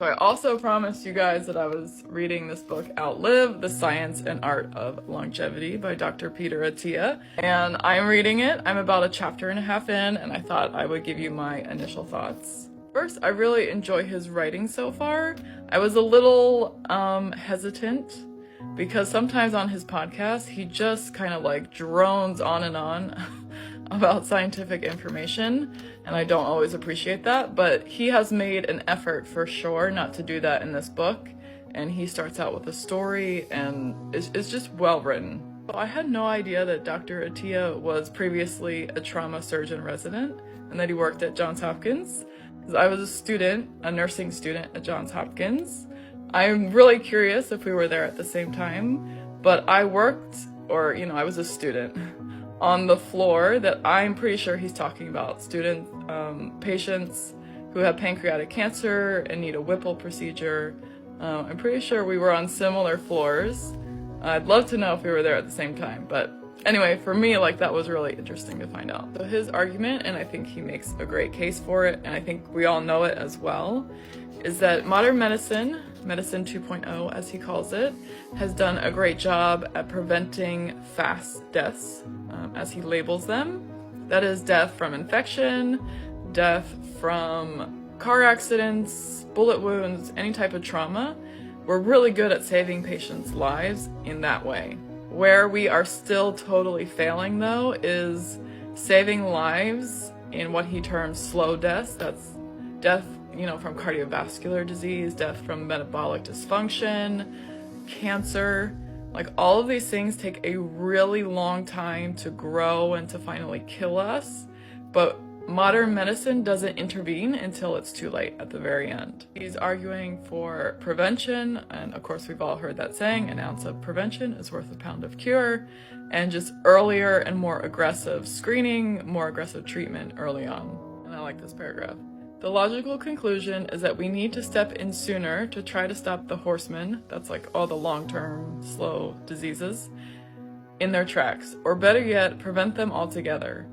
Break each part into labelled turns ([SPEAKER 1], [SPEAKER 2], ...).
[SPEAKER 1] So I also promised you guys that I was reading this book, Outlive: The Science and Art of Longevity by Dr. Peter Attia. And I'm reading it. I'm about a chapter and a half in, and I thought I would give you my initial thoughts. First, I really enjoy his writing so far. I was a little hesitant because sometimes on his podcast, he just kind of like drones on and on about scientific information, and I don't always appreciate that, but he has made an effort for sure not to do that in this book, and he starts out with a story, and it's just well written. So I had no idea that Dr. Attia was previously a trauma surgeon resident, and that he worked at Johns Hopkins, because I was a student, a nursing student at Johns Hopkins. I'm really curious if we were there at the same time, but I worked, or I was a student on the floor that I'm pretty sure he's talking about. Patients who have pancreatic cancer and need a Whipple procedure. I'm pretty sure we were on similar floors. I'd love to know if we were there at the same time, but anyway, for me, that was really interesting to find out. So his argument, and I think he makes a great case for it, and I think we all know it as well, is that modern medicine 2.0 as he calls it, has done a great job at preventing fast deaths, as he labels them. That is death from infection, death from car accidents, bullet wounds, any type of trauma. We're really good at saving patients' lives in that way. Where we are still totally failing, though, is saving lives in what he terms slow deaths. That's death from cardiovascular disease, death from metabolic dysfunction, cancer. All of these things take a really long time to grow and to finally kill us, but modern medicine doesn't intervene until it's too late at the very end. He's arguing for prevention, and of course we've all heard that saying, an ounce of prevention is worth a pound of cure, and just earlier and more aggressive screening, more aggressive treatment early on. And I like this paragraph. The logical conclusion is that we need to step in sooner to try to stop the horsemen, that's all the long-term, slow diseases, in their tracks, or better yet, prevent them altogether.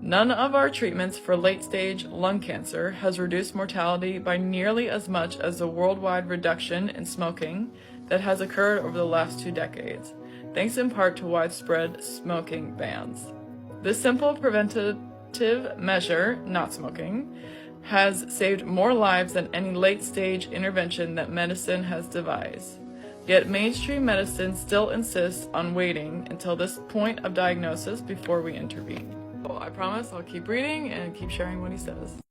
[SPEAKER 1] None of our treatments for late-stage lung cancer has reduced mortality by nearly as much as the worldwide reduction in smoking that has occurred over the last 2 decades, thanks in part to widespread smoking bans. This simple preventative measure, not smoking, has saved more lives than any late-stage intervention that medicine has devised. Yet mainstream medicine still insists on waiting until this point of diagnosis before we intervene. So I promise I'll keep reading and keep sharing what he says.